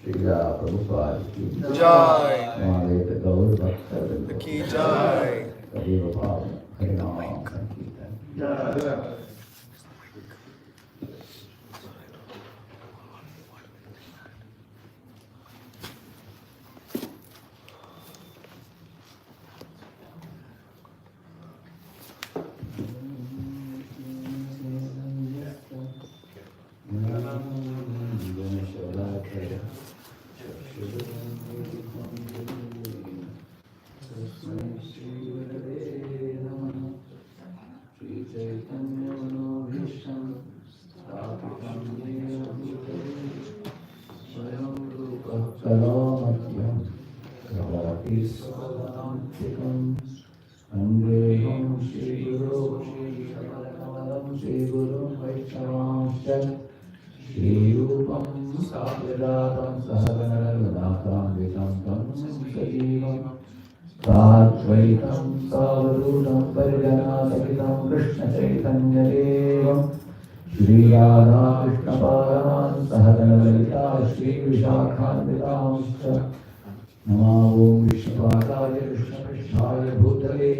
Srila Prabhupada ki Jai. Mahayata Gaur Bhakta Ki Jai. Kadiva Bhavana Harinama Sankirtan. Jai. Advaitam Savadutam Parijanasakitam Krishna Chaitanya Devam Shri Radha Krishna Paran Sahagana Lalita Shri Vishakhanvitamscha Namo Vishnupadaya Krishna Krishnaya Bhutale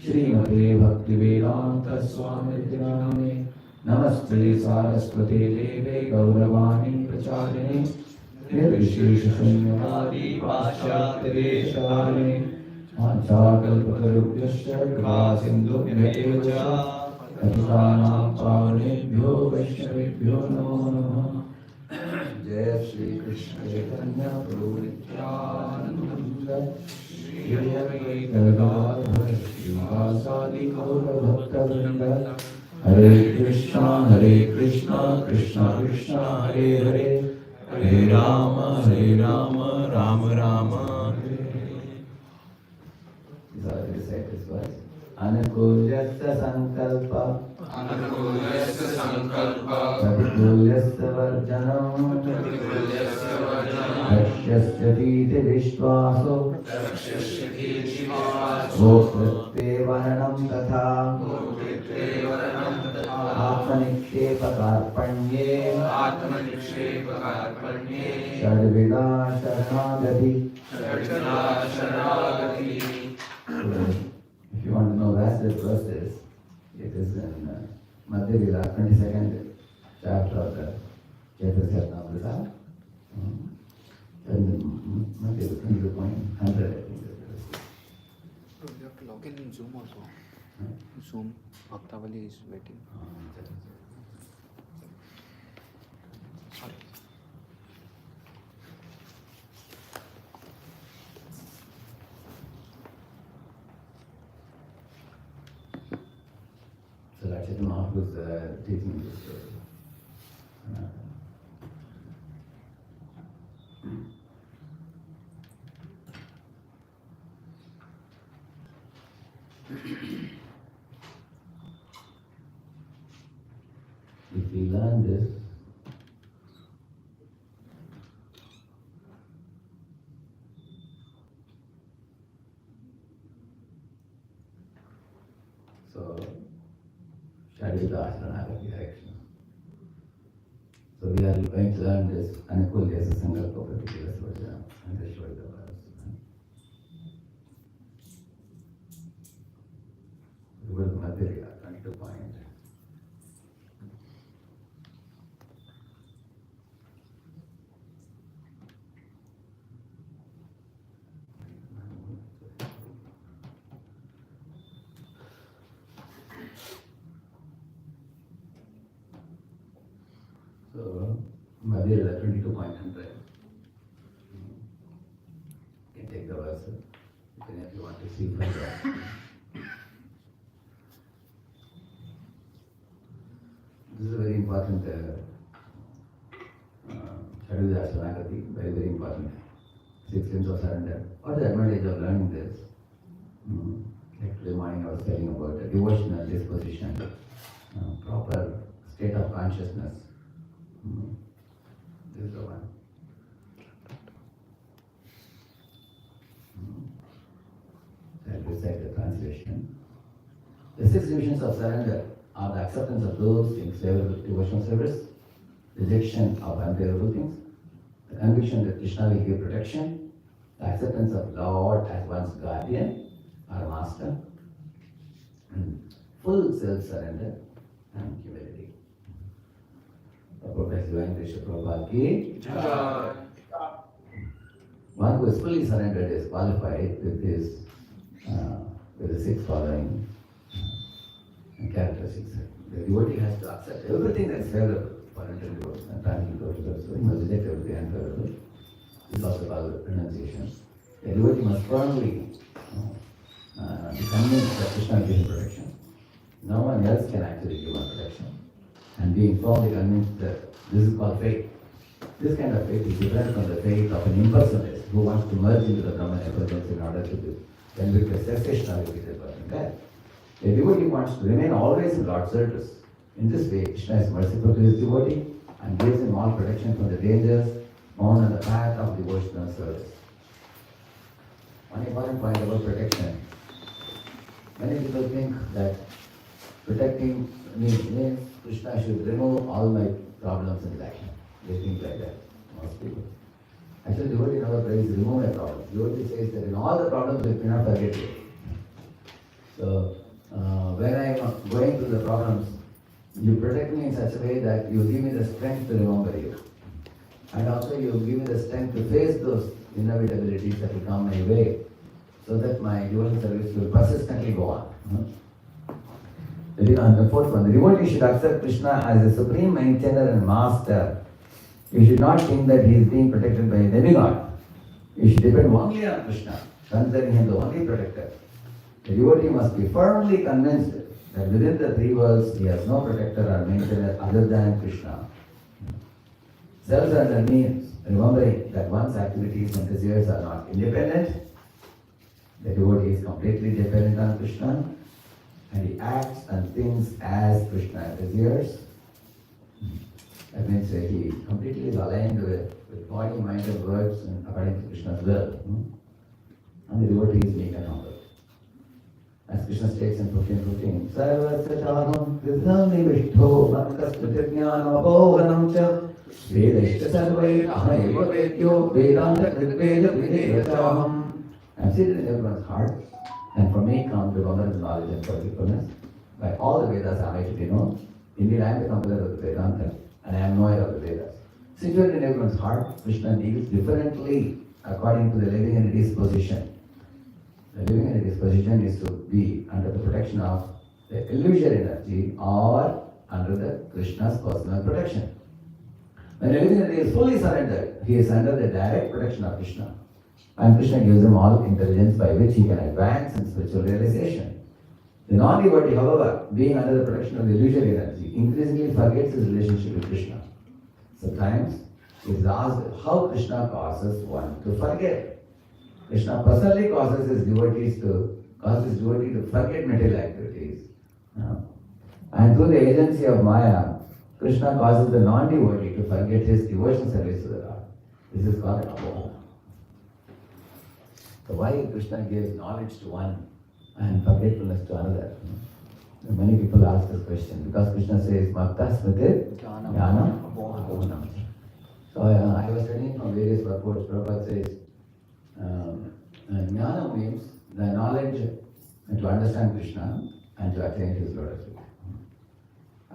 Srimate Bhaktivedanta Swami Name Namaste Saraswate Deve Gauravani Pracharine Nirvishesha Shunyavadi Paschatadeshale Manchakalpatarubhyasya Kripasindhubhyo cha Patitanam Pavanebhyo Vaishnavebhyo Namo Namaha. Jai Shri Krishna Chaitanya Prabhu Nityananda Shri Advaita Gadadhar Srivasadi Gaura Bhaktavrinda. Hare Krishna Krishna Krishna Hare Hare Hare Rama Rama Rama. These are the reciters words. Anukulyasya Sankalpa Pratikulyasya Varjanam Dakshyasya Diti Vishwaso Vokritve Varanam Tatha Atmanikshepakarpanye Sarveda Sharanagati. If you want to know where this verse is, it is in Madhya Lila, 22nd chapter of the Radheshyamdas. And Madhya 22.100, I think. You have to log in Zoom also. Zoom. Bhaktavali is waiting. Sorry. So Chaitanya Mahaprabhu was teaching this story. If we learn this, so Sharanagati direction. So we are going to learn this Anukulyasya Sankalpa particular version and this show the verse. The word material, 22 point. So, Madhya 22.100. You can take the verse, you can if you want to see further. This is a very important Sharanagati, very, very important. 6 limbs of surrender. What is the advantage of learning this? Like today morning I was telling about the devotional disposition, proper state of consciousness. This is the one. I'll recite the translation. The 6 divisions of surrender are the acceptance of those things favorable to devotional service, rejection of unfavorable things, the conviction that Krishna will give protection, the acceptance of Lord as one's guardian or master, and full self-surrender and humility. Prabhupada is going to Prabhupada ki Jai. One who is fully surrendered is qualified with the six following characteristics. The devotee has to accept everything that is favorable for entering devotion and practicing devotion. So he must reject everything unfavorable. This is also called renunciation. The devotee must firmly be convinced that Krishna will give him protection. No one else can actually give him protection. And being firmly convinced that this is called faith. This kind of faith is different from the faith of an impersonalist who wants to merge into the Brahman effulgence in order to be convict the cessation of repeated birth and death. A devotee wants to remain always in Lord's service. In this way, Krishna is merciful to his devotee and gives him all protection from the dangers found on the path of devotional service. One important point about protection. Many people think that protecting means Krishna should remove all my problems in life. They think like that, most people. Actually, devotee never prays, remove my problems. Devotee says that in all the problems, let me not forget you. So, when I am going through the problems, you protect me in such a way that you give me the strength to remember you. And also you give me the strength to face those inevitabilities that will come my way, so that my devotional service will persistently go on. The fourth one, the devotee should accept Krishna as a supreme maintainer and master. You should not think that he is being protected by a demigod. You should depend only on Krishna, considering him the only protector. The devotee must be firmly convinced that within the three worlds he has no protector or maintainer other than Krishna. Self-surrender means remembering that one's activities and desires are not independent. The devotee is completely dependent on Krishna, and he acts and thinks as Krishna desires. That means he completely is aligned with body, mind, and words and according to Krishna's will. And the devotee is meek and humble. As Krishna states in 15:15, Sarvasya chaham krishnam nivishto matkasmrityajnanam apoganam cha vedashya sarvai ahaiva vedyo vedanta kriveda videyachaham. I am seated in everyone's heart, and from me comes the abundant knowledge and forgetfulness. By all the Vedas am I to be known. Indeed, I am the compiler of the Vedanta, and I am knower of the Vedas. Situated in everyone's heart, Krishna deals differently according to the living entity's position. The living entity's position is to be under the protection of the illusory energy or under the Krishna's personal protection. When a living entity is fully surrendered, he is under the direct protection of Krishna. And Krishna gives him all intelligence by which he can advance in spiritual realization. The non-devotee, however, being under the protection of the illusory energy, increasingly forgets his relationship with Krishna. Sometimes it is asked how Krishna causes one to forget. Krishna personally causes his devotee to forget material activities. And through the agency of Maya, Krishna causes the non-devotee to forget his devotional service to the Lord. This is called apoha. So why Krishna gives knowledge to one and forgetfulness to another? Many people ask this question because Krishna says, Bhakta smritir jnanam abodhanam. So I was studying from various purports. Prabhupada says, jnana means the knowledge to understand Krishna and to attain his lotus feet.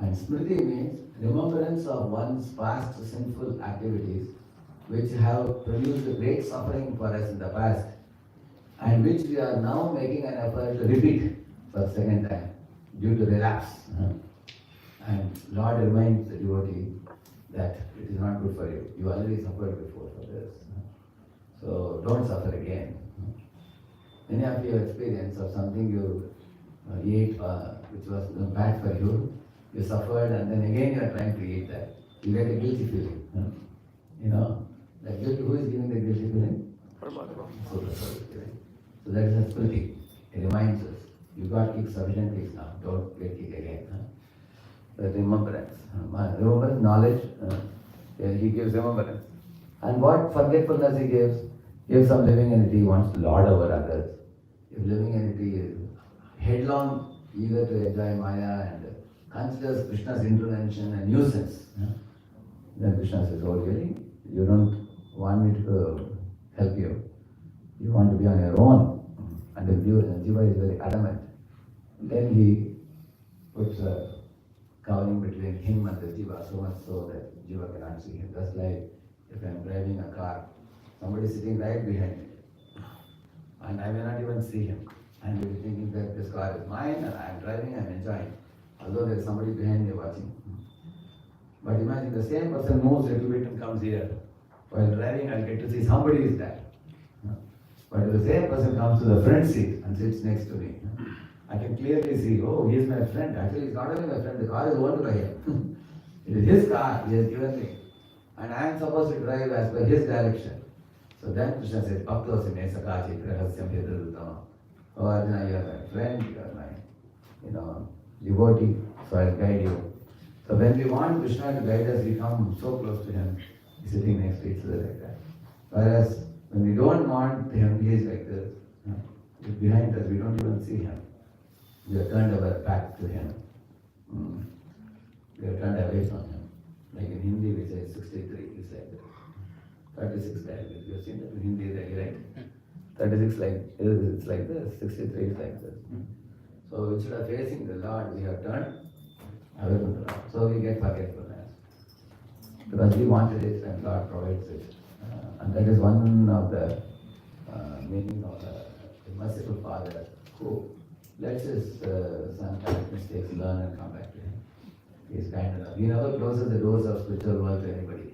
And smriti means remembrance of one's past sinful activities which have produced great suffering for us in the past and which we are now making an effort to repeat for the second time due to relapse. And Lord reminds the devotee that it is not good for you. You already suffered before for this. So don't suffer again. Many of you have experience of something you ate which was bad for you. You suffered and then again you are trying to eat that. You get a guilty feeling. You know, that guilty, who is giving the guilty feeling? So that is a smriti. It reminds us, you got kicked sufficient kicks now, don't get kicked again. That remembrance. Remembrance, knowledge, he gives remembrance. And what forgetfulness he gives? If some living entity wants to lord over others, if living entity is headlong, eager to enjoy Maya and considers Krishna's intervention a nuisance, then Krishna says, oh really? You don't want me to help you. You want to be on your own. And the Jiva is very adamant. Then he puts a covering between him and the Jiva, so much so that Jiva cannot see him. Just like if I'm driving a car, somebody is sitting right behind me, and I may not even see him. And you'll be thinking that this car is mine and I'm driving, I'm enjoying. Although there is somebody behind me watching. But imagine the same person moves a little bit and comes here. While driving, I'll get to see somebody is there. But if the same person comes to the front seat and sits next to me, I can clearly see, oh, he is my friend. Actually, he's not only my friend, the car is owned by him. It is his car, he has given me. And I am supposed to drive as per his direction. So then Krishna says, Bhaktosya me sakachi Radheshyamdasdevotionalvideos. Oh Arjuna, you are my friend, you are my, devotee, so I'll guide you. So when we want Krishna to guide us, we come so close to him, he's sitting next to each other like that. Whereas when we don't want him, he is like this. He's behind us, we don't even see him. We have turned our back to him. We have turned away from him. Like in Hindi, we say 63 is like that. 36 dialects. You have seen that in Hindi, right? 36 it's like this, 63 is like this. So instead of facing the Lord, we have turned away from the Lord. So we get forgetfulness. Because we wanted it and God provides it. And that is one of the meaning of the merciful Father who lets his son commit mistakes, learn and come back to him. He is kind enough. He never closes the doors of spiritual world to anybody.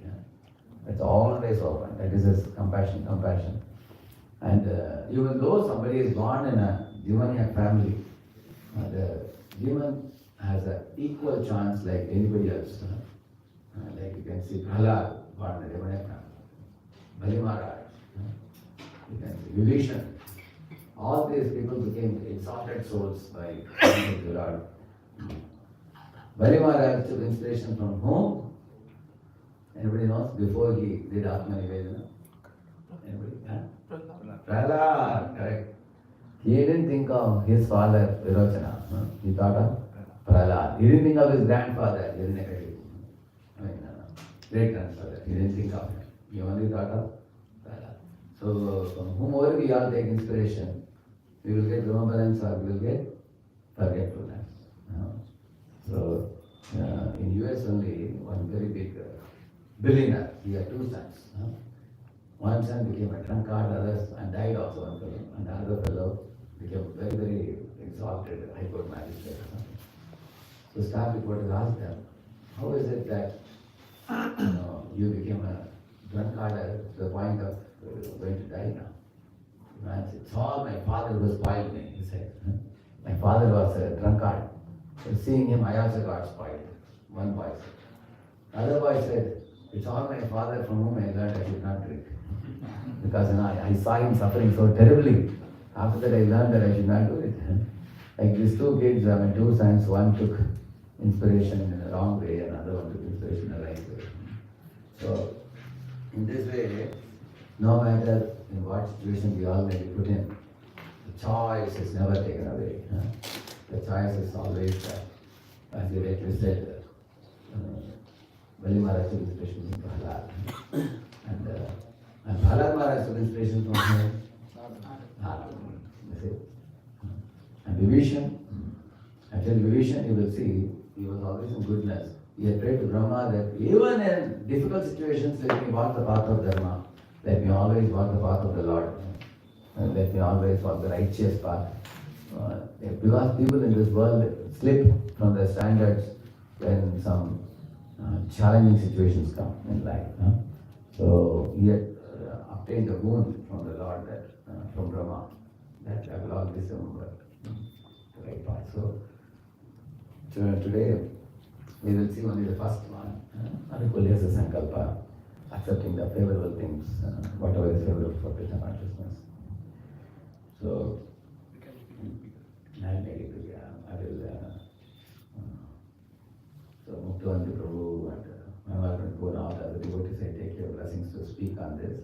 It's always open. That is his compassion. And even though somebody is born in a demoniac family, the demon has an equal chance like anybody else. Like you can see Prahlad, born in a demoniac family. Bali Maharaj, you can see Vibhishan. All these people became exalted souls by the Lord. Bali Maharaj took inspiration from whom? Anybody knows? Before he did Atma Nivedana? Anybody? Prahlad, correct. He didn't think of his father, Virochana. He thought of Prahlad. He didn't think of his grandfather, great grandfather. He didn't think of him. He only thought of Prahlad. So, from whomever we all take inspiration, we will get remembrance or we will get forgetfulness. So, in US only, one very big billionaire, he had two sons. One son became a drunkard, and died also, one fellow. And the other fellow became very, very exalted High Court magistrate. So staff reporters asked them, how is it that you became a drunkard to the point of going to die now? And said, it's all my father who spoiled me, he said. My father was a drunkard. So seeing him, I also got spoiled. One boy said. The other boy said, it's all my father from whom I learned I should not drink. Because I saw him suffering so terribly. After that I learned that I should not do it. Like these two kids, my two sons, one took inspiration in the wrong way, and another one took inspiration in the right way. So, in this way, no matter in what situation we all may be put in, the choice is never taken away. The choice is always there. As you rightly said, Bali Maharaj took inspiration from Prahlad. And Prahlad Maharaj took inspiration from him. And Vibhishan, actually Vibhishan, you will see, he was always in goodness. He had prayed to Brahma that even in difficult situations, let me walk the path of Dharma. Let me always walk the path of the Lord. And let me always walk the righteous path. Because people in this world slip from their standards when some challenging situations come in life. So he had obtained a boon from the Lord, that from Brahma, that I will always remember the right path. So today we will see only the first one, Anukulyasya Sankalpa, accepting the favorable things, whatever is favorable for Krishna consciousness. So I'll make it big. I will. So Muktavanti Prabhu and Mahavarman Pune, all the other devotees, I take your blessings to speak on this.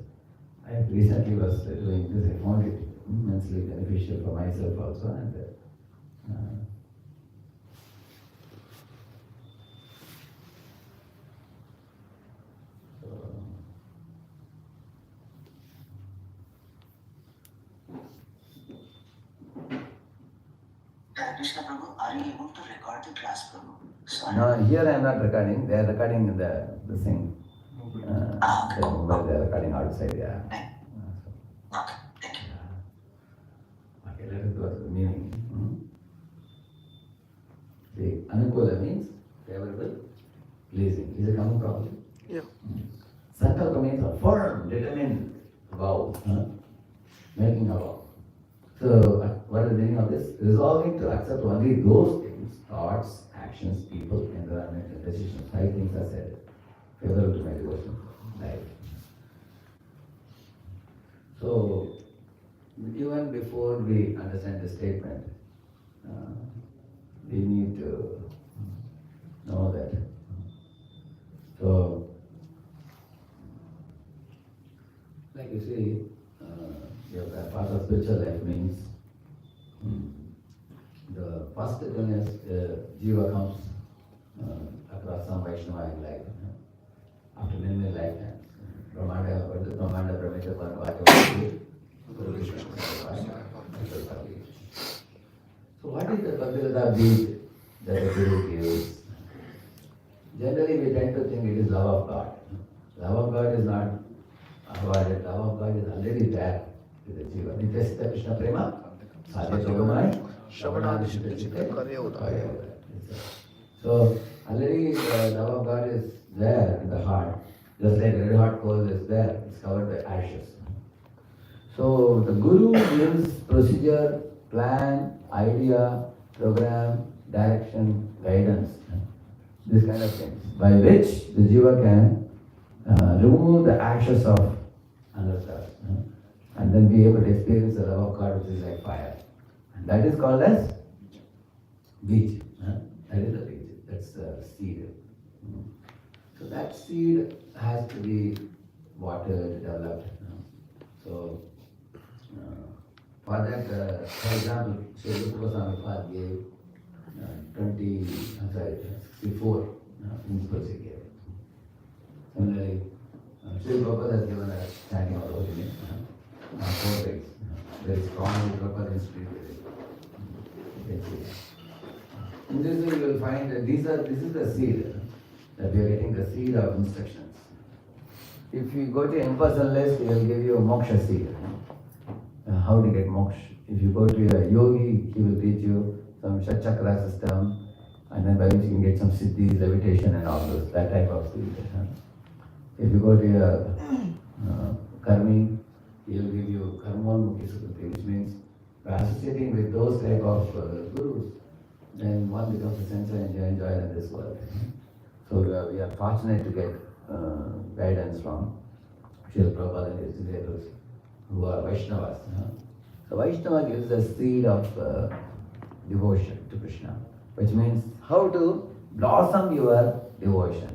I recently was doing this. I found it immensely beneficial for myself also, and Hare Krishna Prabhu, are you able to record the class, Prabhu? Sorry. No, here I am not recording. They are recording the thing. The mobile they are recording outside. Yeah. Okay. Thank you. Okay, let us go to the meaning. See, Anukula means favorable, pleasing. Is it coming properly? Yeah. Sankalpa means a firm, determined vow. Making a vow. So, what is the meaning of this? Resolving to accept only those things, thoughts, actions, people, environment, and decisions. 5 things are said. Favorable to my devotion life. So, even before we understand the statement, we need to know that. So, like you see, your part of spiritual life means the first thing is Jiva comes across some Vaishnava in life after many lifetimes. Brahmanda, Brahmeta, Parvati, so what is the Bhakti bead that the Guru gives? Generally we tend to think it is love of God. Love of God is not avoided. Love of God is already there with the Jiva. Nityasita Krishna Prema, Sadhyagamai, Sharanagati Kare. So already the love of God is there in the heart. Just like red hot coal is there, it's covered by ashes. So the Guru gives procedure, plan, idea, program, direction, guidance, this kind of things, by which the Jiva can remove the ashes of another and then be able to experience the love of God, which is like fire. And that is called as beej. That is the beej. That's the seed. So that seed has to be watered, developed. So for that, for example, Sri Rupa Goswami gave 64 principles he gave. Similarly, Sri Prabhupada has given a standing of origin, 4 ways. Very strong Prabhupada history. In this way, you will find that this is the seed, that we are getting the seed of instructions. If you go to impersonalist, he will give you a moksha seed. How to get moksha. If you go to a yogi, he will teach you some chakra system, and then by which you can get some siddhis, levitation and all those, that type of seed. If you go to a karmi, he will give you karmonmukhi sukati, which means by associating with those type of gurus, then one becomes a sensor enjoyer in this world. So we are fortunate to get guidance from Srila Prabhupada and his disciples who are Vaishnavas. So Vaishnava gives the seed of devotion to Krishna, which means how to blossom your devotion.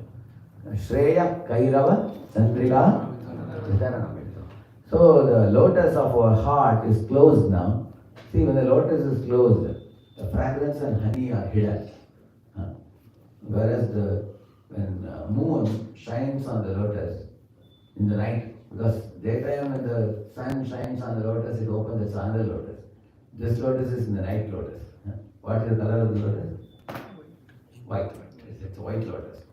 Shreya Kairava Chandrika Vidaranam. So the lotus of our heart is closed now. See, when the lotus is closed, the fragrance and honey are hidden. Whereas when moon shines on the lotus in the night, because daytime when the sun shines on the lotus, it opens the another lotus. This lotus is in the night lotus. What is the color of the lotus? White. It's a white lotus.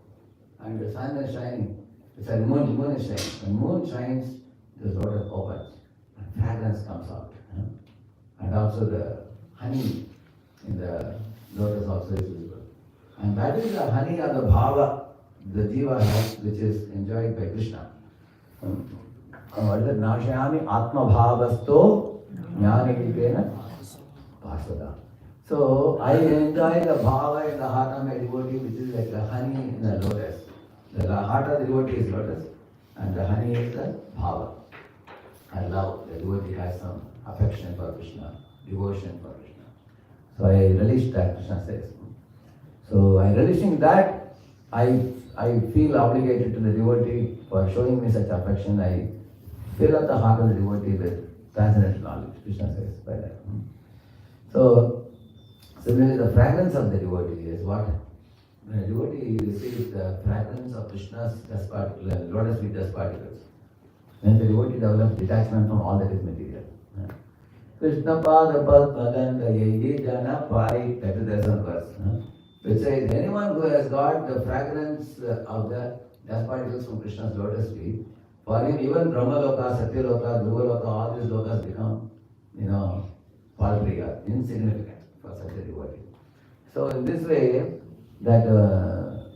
And the sun is shining. It's like moon is shining. When moon shines, the lotus opens and fragrance comes out. And also the honey in the lotus also is visible. And that is the honey or the bhava the jiva has, which is enjoyed by Krishna. What is it? Nashayami atma bhavasto jnani vikena pasada. So I enjoy the bhava in the heart of my devotee, which is like the honey in the lotus. The heart of the devotee is lotus, and the honey is the bhava. I love the devotee has some affection for Krishna, devotion for Krishna. So I relish that, Krishna says. So I relishing that, I feel obligated to the devotee for showing me such affection. I fill up the heart of the devotee with transcendental knowledge, Krishna says by that. So similarly, the fragrance of the devotee is what? When a devotee receives the fragrance of Krishna's dust particles, lotus with dust particles, then the devotee develops detachment from all that is material. Krishna Pada Padma Ganga Ye Jana Pai. That is the some verse. Which says anyone who has got the fragrance of the dust particles from Krishna's lotus feet, for him even Brahma Loka, Satya Loka, Dhruva Loka, all these lokas become, paltry or insignificant for such a devotee. So in this way, that the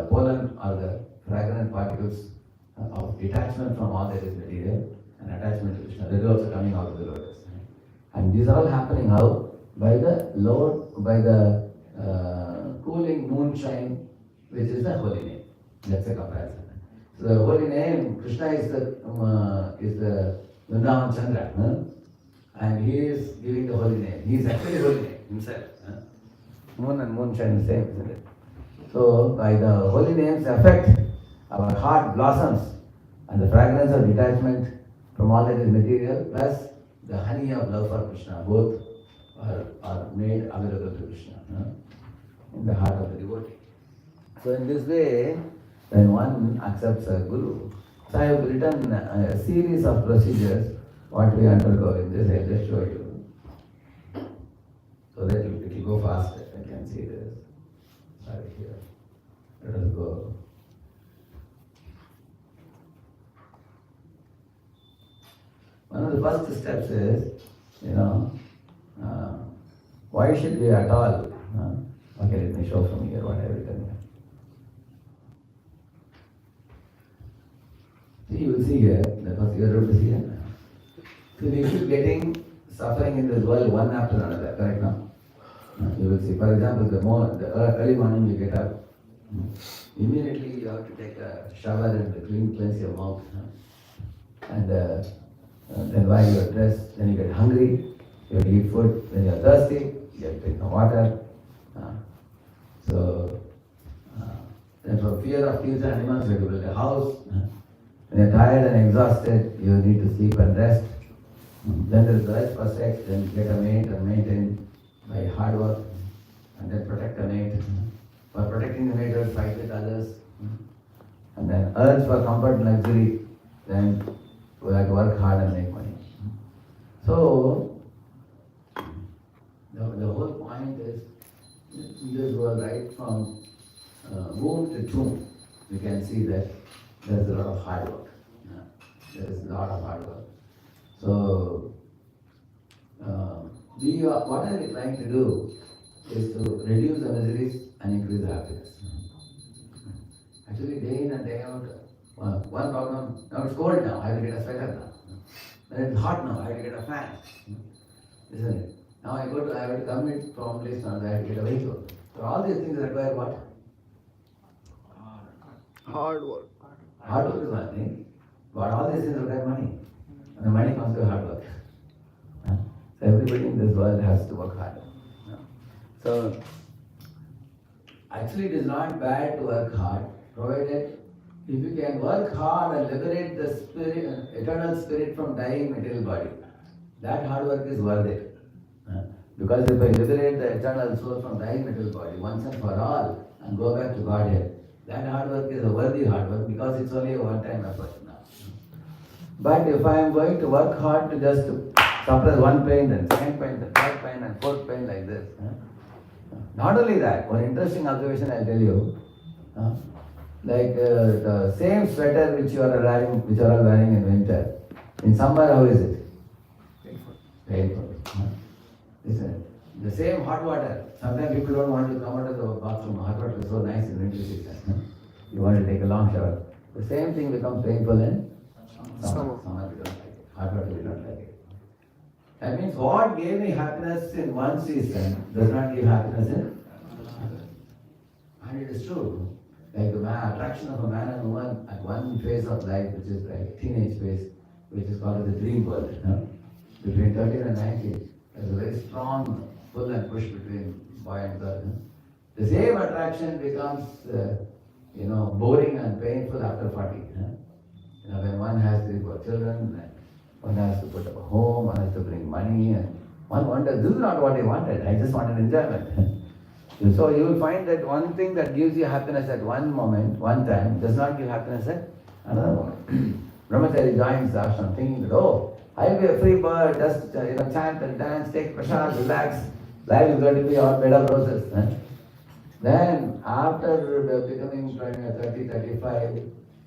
pollen or the fragrant particles of detachment from all that is material and attachment to Krishna, that is also coming out of the lotus. And these are all happening how? By the cooling moonshine, which is the holy name. That's a comparison. So the holy name, Krishna is the Vrindavan Chandra, and he is giving the holy name. He is actually holy name himself. Moon and moonshine is the same, isn't it? So by the holy names effect, our heart blossoms, and the fragrance of detachment from all that is material, plus the honey of love for Krishna, both are made available to Krishna in the heart of the devotee. So in this way, when one accepts a guru, so I have written a series of procedures what we undergo in this. I'll just show you, so that it will go faster. I can see this. Sorry, here. Let us go. One of the first steps is, why should we at all? Okay, let me show from here what I have written here. See, you will see here, because you are able to see here. So we keep getting suffering in this world one after another, correct now? You will see. For example, the early morning you get up, immediately you have to take a shower and cleanse your mouth. And then while you are dressed, then you get hungry, you have to eat food, then you are thirsty, you have to drink water. Then for fear of thieves and animals, you have to build a house. When you are tired and exhausted, you need to sleep and rest. Then there is the urge for sex, then get a mate and maintain by hard work, and then protect a mate. For protecting the mate, you fight with others. And then urge for comfort and luxury, then we have to work hard and make money. So, the whole point is, in this world, right from womb to tomb, we can see that there is a lot of hard work. There is a lot of hard work. So, what I am trying to do is to reduce the miseries and increase the happiness. Actually, day in and day out, one problem, now it's cold now, I have to get a sweater now. Then it's hot now, I have to get a fan. Isn't it? Now I have to commute from place to another, I have to get a vehicle. So all these things require what? Hard work. Hard work is one thing, but all these things require money. And the money comes with hard work. So everybody in this world has to work hard. So actually it is not bad to work hard, provided if you can work hard and liberate the spirit, eternal spirit from dying material body. That hard work is worth it. Because if I liberate the eternal soul from dying material body once and for all and go back to Godhead, that hard work is a worthy hard work because it's only a one-time effort now. But if I am going to work hard to just suppress one pain, then second pain, then third pain, and fourth pain like this. Not only that, one interesting observation I'll tell you. The same sweater which you are all wearing in winter, in summer how is it? Painful. Listen, the same hot water. Sometimes people don't want to come out of the bathroom. Hot water is so nice in winter season. You want to take a long shower. The same thing becomes painful in summer. Summer we don't like it. Hot water we don't like it. That means what gave me happiness in one season does not give happiness in another. And it is true. Like the attraction of a man and woman at one phase of life, which is like teenage phase, which is called the dream world. Between 13 and 19, there's a very strong pull and push between boy and girl. The same attraction becomes, boring and painful after 40. When one has 3-4 children, one has to put up a home, one has to bring money, and one wonders, this is not what I wanted, I just wanted enjoyment. So you will find that one thing that gives you happiness at one moment, one time, does not give happiness at another moment. Brahmachari joins the ashram thinking that, oh, I'll be a free bird, just chant and dance, take prasad, relax. Life is going to be all bed of roses. Then after becoming 20, 30, 35,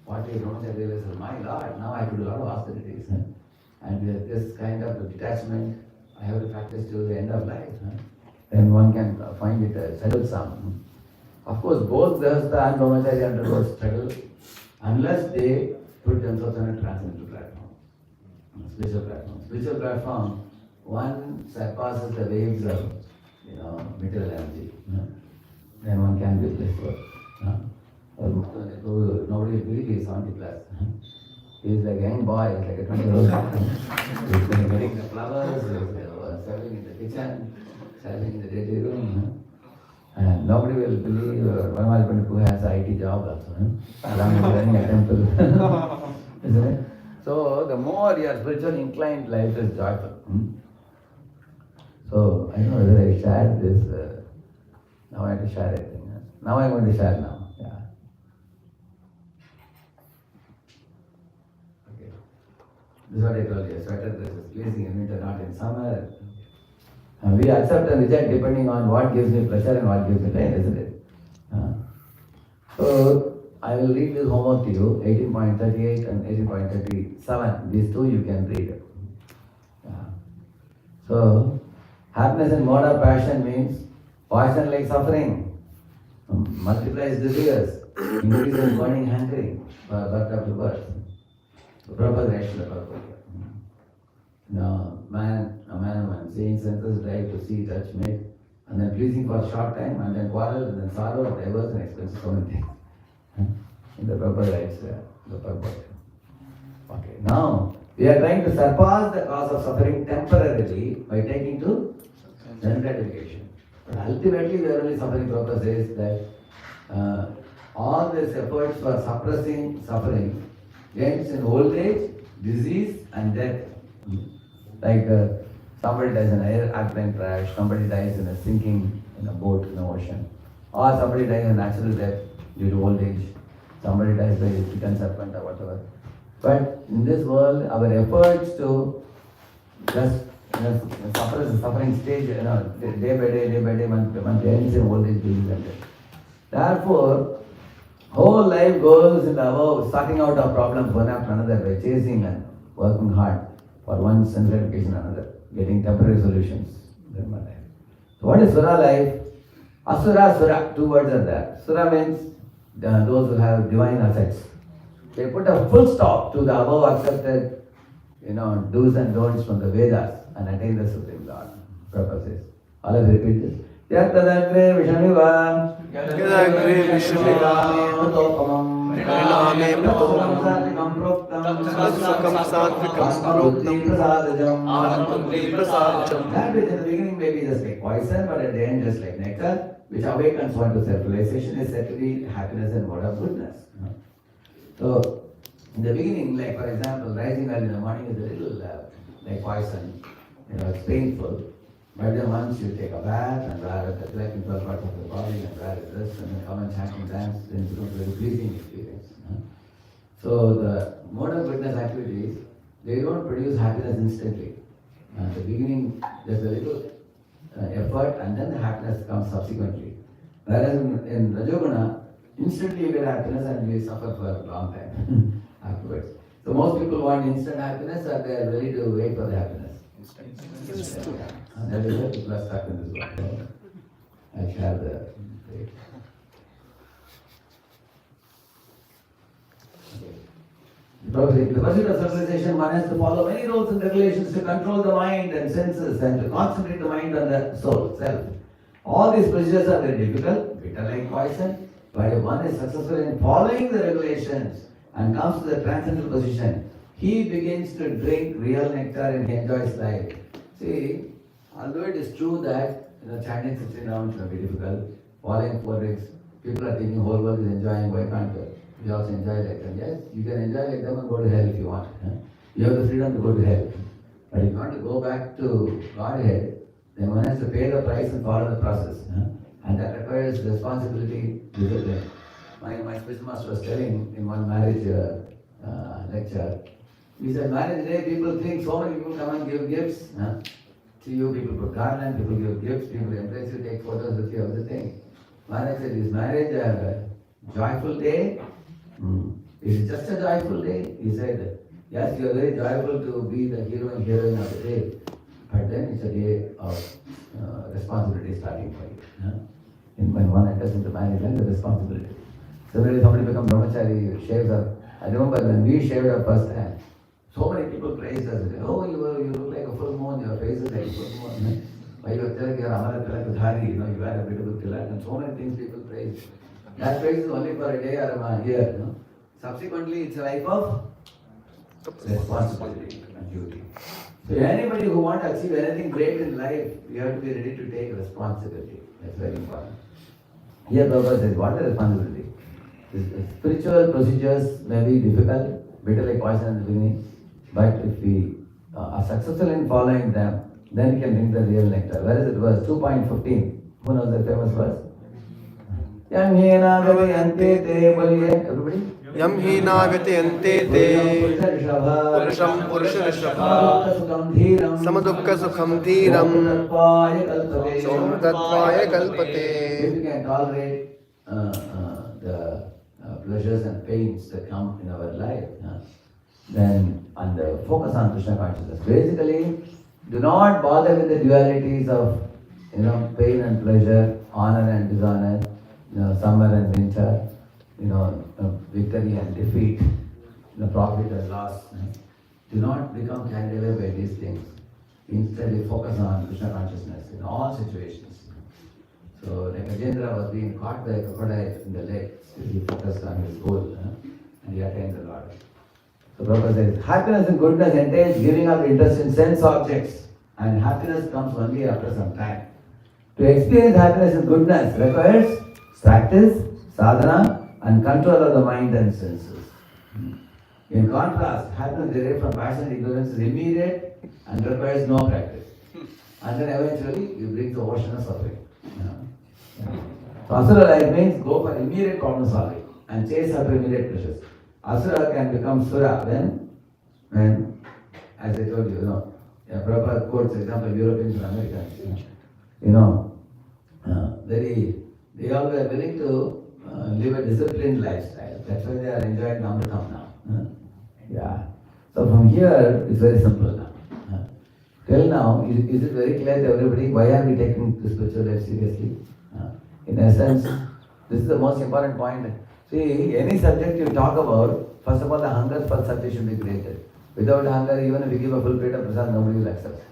40, Brahmachari realizes, my Lord, now I have to do a lot of austerities. And with this kind of detachment, I have to practice till the end of life. Then one can find it troublesome. Of course, both Grihastha and Brahmachari undergo struggle unless they put themselves on a transcendental platform, spiritual platform. Spiritual platform, one surpasses the waves of material energy. Then one can be blissful. Nobody will believe he is 70 plus. He is like a young boy, he's like a 20-year-old boy. He's getting the flowers, he's serving in the kitchen, serving in the dirty room. And nobody will believe Vanamal Pandit has an IT job also. Along with running a temple. Isn't it? So the more you are spiritually inclined, life is joyful. So I don't know whether I shared this. Now I have to share it. Now I'm going to share now. Yeah. Okay. This is what I told you. Sweater dress is pleasing in winter, not in summer. And we accept and reject depending on what gives me pleasure and what gives me pain, isn't it? So I will read this homework to you, 18.38 and 18.37. These two you can read. So happiness in mode of passion means passion like suffering, multiplies desires, increases burning hankering, birth after birth. So Prabhupada writes the purpose. Now, a man and woman, seeing senses drive to see, touch, make, and then pleasing for a short time, and then quarrel, and then sorrow, divorce, and expense, so many things. In the Prabhupada writes the purpose. Okay, now we are trying to surpass the cause of suffering temporarily by taking to sense gratification. But ultimately, the only suffering purpose is that all these efforts for suppressing suffering ends in old age, disease, and death. Like somebody dies in an airplane crash, somebody dies in a sinking in a boat in the ocean, or somebody dies in a natural death due to old age, somebody dies by a chicken serpent or whatever. But in this world, our efforts to just suppress the suffering stage, day by day, month by month, ends in old age, disease, and death. Therefore, whole life goes in the above, sorting out our problems one after another by chasing and working hard for one sense gratification or another, getting temporary solutions. So what is Sura life? Asura, Sura, two words are there. Sura means those who have divine assets. They put a full stop to the above accepted, do's and don'ts from the Vedas and attain the Supreme Lord. Purposes. All of you repeat this. Yattadagre Vishamiva Yattadagre Vishamiva Utopamam Priname Pratomam Satvikam Proktam Satsakam Satvikam Proktam Prasadajam Anandri Prasadajam. That which in the beginning may be just like poison, but at the end just like nectar, which awakens one to self-realization, is said to be happiness and mode of goodness. So, in the beginning, like for example, rising early in the morning is a little like poison, it's painful. But then once you take a bath and wear the black and 12 parts of the body and wear a dress and then come and chant and dance, then it becomes a very pleasing experience. So the mode of goodness activities, they don't produce happiness instantly. At the beginning, there's a little effort and then the happiness comes subsequently. Whereas in Rajoguna, instantly you get happiness and you suffer for a long time afterwards. So most people want instant happiness or they are ready to wait for the happiness. And that is why people are stuck in this world. I'll share the page. The pursuit of civilization, one has to follow many rules and regulations to control the mind and senses and to concentrate the mind on the soul, self. All these procedures are very difficult, bitter like poison, but if one is successful in following the regulations and comes to the transcendental position, he begins to drink real nectar and he enjoys life. See, although it is true that chanting 16 rounds may be difficult, following 4 weeks, people are thinking whole world is enjoying, why can't we also enjoy like them? Yes, you can enjoy like them and go to hell if you want. You have the freedom to go to hell. But if you want to go back to Godhead, then one has to pay the price and follow the process. And that requires responsibility, discipline. My spiritual master was telling in one marriage lecture. He said, marriage day, people think so many people come and give gifts. To you, people put garland, people give gifts, people embrace you, take photos with you, everything. Maharaj said, is marriage a joyful day? Is it just a joyful day? He said, yes, you are very joyful to be the hero and heroine of the day, but then it's a day of responsibility starting for you. When one enters into marriage, then the responsibility. Similarly, somebody becomes brahmachari, shaves up. I remember when we shaved our first hand, so many people praised us. Oh, you look like a full moon, your face is like a full moon. Why you are tilak, you are amara tilak dhari, you wear a beautiful tilak, and so many things people praise. That praise is only for a day or a year. Subsequently, it's a life of responsibility and duty. So anybody who wants to achieve anything great in life, you have to be ready to take responsibility. That's very important. Here Prabhupada says, what is responsibility? Spiritual procedures may be difficult, bitter like poison in the beginning, but if we are successful in following them, then we can drink the real nectar. Where is it? Verse 2.15. Who knows the famous verse? Yam hina vyatiyante te boliye. Everybody? Yam hina vyatiyante te purusham purusharishabha samadukka sukham dhiram somtatvaya kalpate. If we can tolerate the pleasures and pains that come in our life, then and focus on Krishna consciousness. Basically, do not bother with the dualities of pain and pleasure, honor and dishonor, summer and winter, victory and defeat, profit and loss. Do not become carried away by these things. Instead, we focus on Krishna consciousness in all situations. So, like Ajendra was being caught by a crocodile in the lake, still he focused on his goal and he attained the Lord. So, Prabhupada says, happiness and goodness entails giving up interest in sense objects, and happiness comes only after some time. To experience happiness and goodness requires practice, sadhana, and control of the mind and senses. In contrast, happiness derived from passion and ignorance is immediate and requires no practice. And then eventually you bring the ocean of suffering. So Asura life means go for immediate problem solving and chase after immediate pleasures. Asura can become Sura when, as I told you, Prabhupada quotes example Europeans and Americans. They all were willing to live a disciplined lifestyle. That's why they are enjoying Amritam now. So from here, it's very simple now. Till now, is it very clear to everybody why are we taking the spiritual life seriously? In essence, this is the most important point. See, any subject you talk about, first of all, the hunger for subject should be created. Without hunger, even if you give a full plate of prasad, nobody will accept.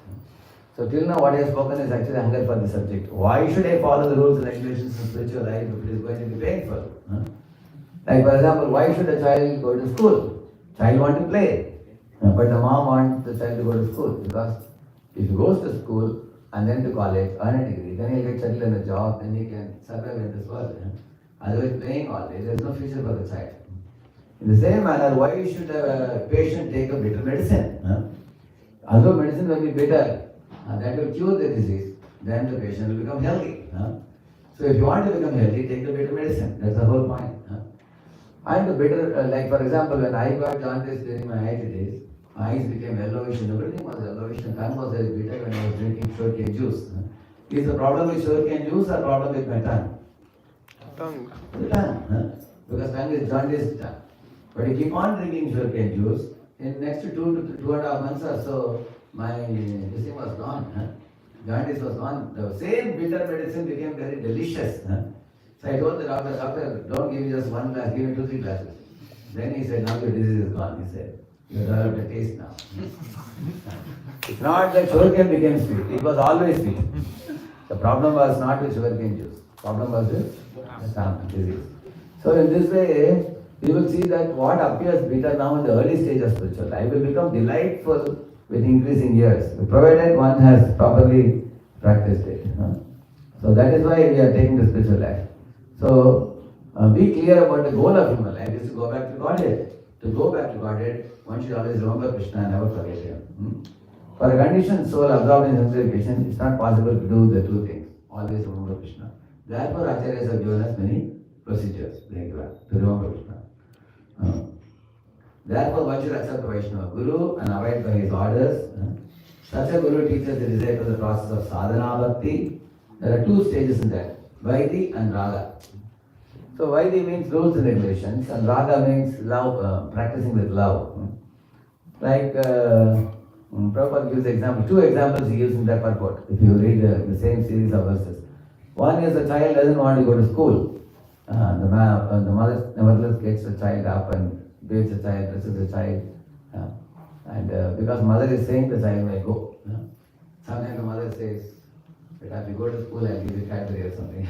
So till now, what I have spoken is actually hunger for the subject. Why should I follow the rules and regulations in spiritual life if it is going to be painful? Like for example, why should a child go to school? Child wants to play, but the mom wants the child to go to school because if he goes to school and then to college, earn a degree, then he'll get settled in a job, then he can survive in this world. Otherwise, playing all day, there's no future for the child. In the same manner, why should a patient take a bitter medicine? Although medicine will be bitter, that will cure the disease, then the patient will become healthy. So if you want to become healthy, take the bitter medicine. That's the whole point. And the bitter, like for example, when I got jaundice during my IIT days, my eyes became yellowish and everything was yellowish and tongue was very bitter when I was drinking sugarcane juice. Is the problem with sugarcane juice or problem with my tongue? Tongue. The tongue. Because tongue is jaundice tongue. But you keep on drinking sugarcane juice, in next 2 to 2.5 months or so, my this thing was gone. Jaundice was gone. The same bitter medicine became very delicious. So I told the doctor, don't give me just one glass, give me 2-3 glasses. Then he said, now your disease is gone. He said, you developed a taste now. It's not that sugarcane became sweet. It was always sweet. The problem was not with sugarcane juice. The problem was with the tongue disease. So in this way, you will see that what appears bitter now in the early stage of spiritual life will become delightful with increasing years, provided one has properly practiced it. So that is why we are taking the spiritual life. So be clear about the goal of human life is to go back to Godhead. To go back to Godhead, one should always remember Krishna and never forget Him. For a conditioned soul absorbed in sensory education, it's not possible to do the two things. Always remember Krishna. Therefore, Acharyas have given us many procedures to remember Krishna. Therefore, one should accept the Vaishnava Guru and abide by his orders. Such a Guru teaches the disciple the process of sadhana bhakti. There are two stages in that, Vaidhi and Raga. So Vaidhi means rules and regulations, and Raga means love, practicing with love. Like Prabhupada gives example, two examples he gives in that purport. If you read the same series of verses, one is a child doesn't want to go to school. The mother nevertheless gets the child up and bathes the child, dresses the child, and because mother is saying, the child may go. Sometimes the mother says, "But if you go to school, I'll give you Cadbury or something."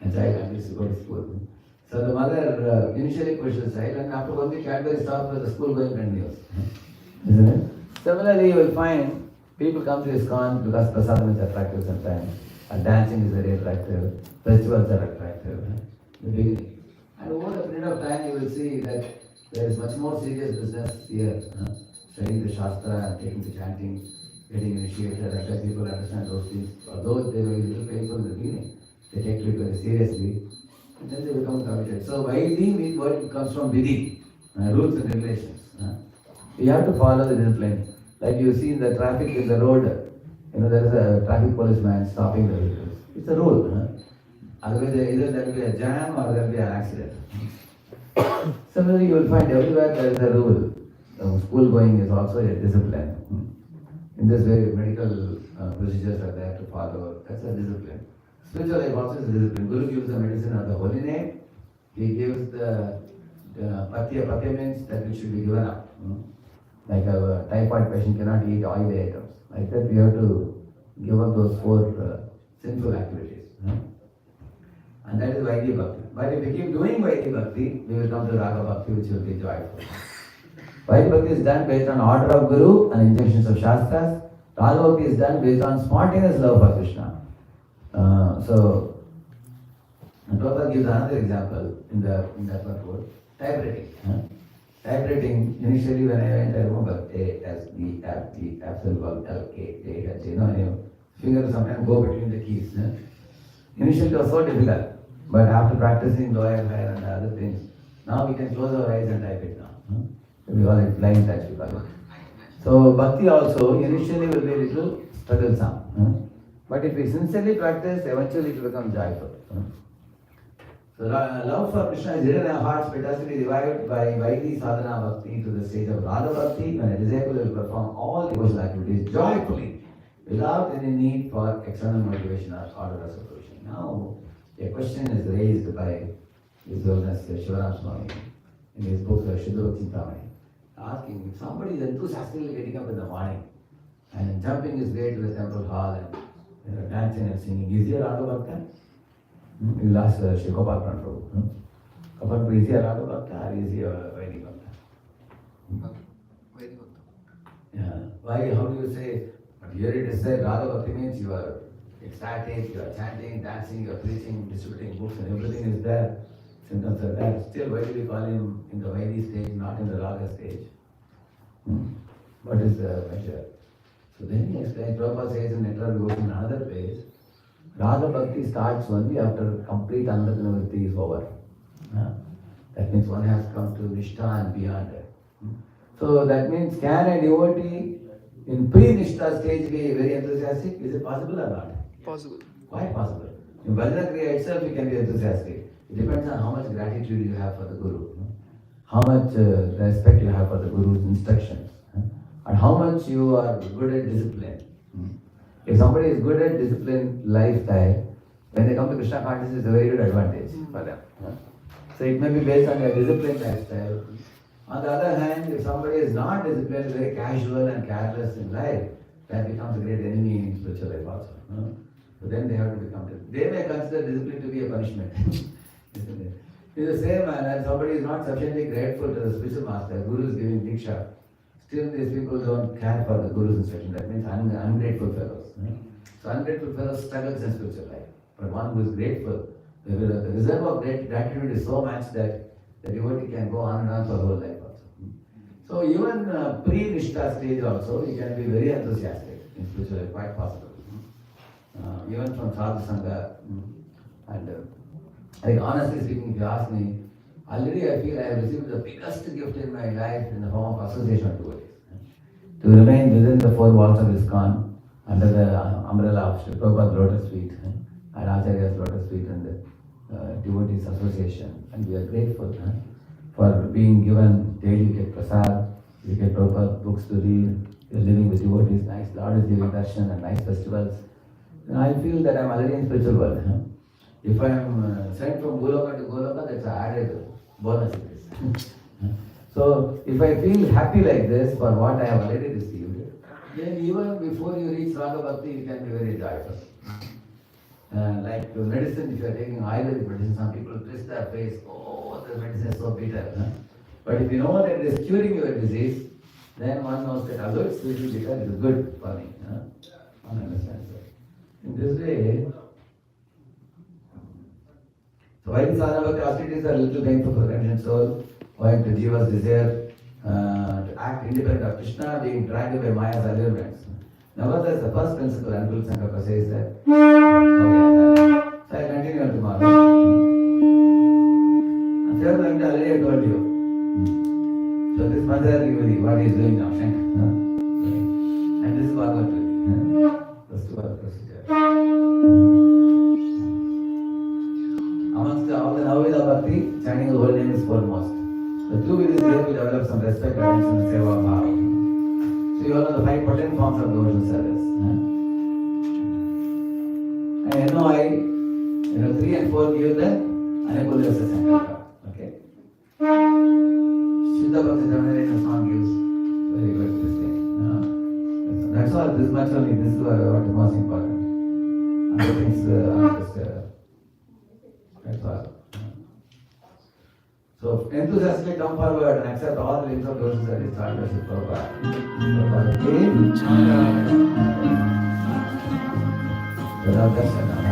And child agrees to go to school. So the mother initially pushes the child, and after 1 week Cadbury stops, but the school going continues. Isn't it? Similarly, you will find people come to ISKCON because prasadam is attractive sometimes, and dancing is very attractive, festivals are attractive. The beginning. And over a period of time, you will see that there is much more serious business here. Studying the Shastra and taking the chanting, getting initiated, and let people understand those things. Although they were a little painful in the beginning, they take it very seriously, and then they become committed. So Vaidhi means what comes from Vidhi, rules and regulations. You have to follow the discipline. Like you see in the traffic in the road, there is a traffic policeman stopping the vehicles. It's a rule. Otherwise, either there will be a jam or there will be an accident. Similarly, you will find everywhere there is a rule. School going is also a discipline. In this way, medical procedures are there to follow. That's a discipline. Spiritual life also is a discipline. Guru gives the medicine of the holy name. He gives the patya. Patya means that it should be given up. Like a typhoid patient cannot eat oily items. Like that, we have to give up those 4 sinful activities. And that is Vaidhi Bhakti. But if we keep doing Vaidhi Bhakti, we will come to Raga Bhakti, which will be joyful. Vaidhi Bhakti is done based on order of Guru and injunctions of Shastras. Raga Bhakti is done based on spontaneous love for Krishna. So, Prabhupada gives another example in that purport. Typewriting. Typewriting, initially when I went, I remember A, S, D, F, G, F, L, K, J, H, fingers sometimes go between the keys. Initially it was so difficult, but after practicing lower and higher and other things, now we can close our eyes and type it now. We call it blind touch, we call it. So Bhakti also initially will be a little strugglesome. But if we sincerely practice, eventually it will become joyful. So love for Krishna is hidden in our hearts, but it has to be revived by Vaidhi sadhana bhakti to the stage of Radha Bhakti, when a disciple will perform all devotional activities joyfully, without any need for external motivation or order or supervision. Now, a question is raised by His Holiness Shivaram Swami in his book Shuddha Chintamani, asking if somebody is enthusiastically getting up in the morning and jumping his way to the temple hall and dancing and singing, is he a Radha Bhakta? You ask Shri Gopal Prabhu. Gopal Prabhu, is he a Radha Bhakta or is he a Vaidhi Bhakta? Vaidhi Bhakta. Yeah. Why? How do you say? But here it is said Radha Bhakti means you are ecstatic, you are chanting, dancing, you are preaching, distributing books, and everything is there. Symptoms are there. Still, why do we call him in the Vaidhi stage, not in the Raga stage? What is the measure? So then he explains, Prabhupada says in Nectar Devotion in another place, Raga Bhakti starts only after complete Anandavritti is over. That means one has come to Nishtha and beyond it. So that means, can a devotee in pre-Nishtha stage be very enthusiastic? Is it possible or not? Possible. Quite possible. In Bhajana Kriya itself you can be enthusiastic. It depends on how much gratitude you have for the Guru, how much respect you have for the Guru's instructions, and how much you are good at discipline. If somebody is good at discipline lifestyle, when they come to Krishna consciousness, it's a very good advantage for them. So it may be based on their disciplined lifestyle. On the other hand, if somebody is not disciplined, very casual and careless in life, that becomes a great enemy in spiritual life also. So then they have to become disciplined. They may consider discipline to be a punishment. In the same manner, somebody is not sufficiently grateful to the spiritual master, Guru is giving Diksha. Still these people don't care for the Guru's instruction. That means ungrateful fellows. So ungrateful fellows struggles in spiritual life. But one who is grateful, the reserve of gratitude is so much that the devotee can go on and on for whole life also. So even pre-Nishtha stage also, you can be very enthusiastic in spiritual life, quite possible. Even from sadhu sangha, and honestly speaking, if you ask me, already I feel I have received the biggest gift in my life in the form of association of devotees. To remain within the four walls of ISKCON, under the umbrella of Sri Prabhupada's lotus feet and Acharya's lotus feet and the devotees association. And we are grateful for being given daily, you get prasad, you get Prabhupada books to read, you're living with devotees, nice Lord is giving darshan and nice festivals. And I feel that I'm already in spiritual world. If I'm sent from Goloka to Goloka, that's an added bonus it is. So if I feel happy like this for what I have already received, then even before you reach Raga Bhakti, you can be very joyful. Like medicine, if you are taking Ayurvedic medicine, some people twist their face, oh, the medicine is so bitter. But if you know that it is curing your disease, then one knows that although it's little bitter, it is good for me. One understands that. In this way, so while sadhana bhakti austerities are a little painful for conditioned soul, owing to Jiva's desire to act independent of Krishna, being dragged by Maya's allurements. Nevertheless, the first principle, Anukulyasya Sankalpa says that. Okay, so I'll continue tomorrow. And third point, already I told you. So this Manjari Giri, what he is doing now, Shankar. And this is Bhagavad Gita. That's the procedure. Amongst all the Navavida Bhakti, chanting the holy name is foremost. The two with this day will develop some respect, attention, and seva bhava. So you all know the 5 potent forms of devotional service. And 3 and 4 give the Anukulyasya Sankalpa. Okay? Siddha Bhakti Devotional song gives very good this thing. That's all, this much only, this is what is most important. Other things that's all. So enthusiastically come forward and accept all the limbs of devotional service started by Sri Prabhupada. Radheshyam.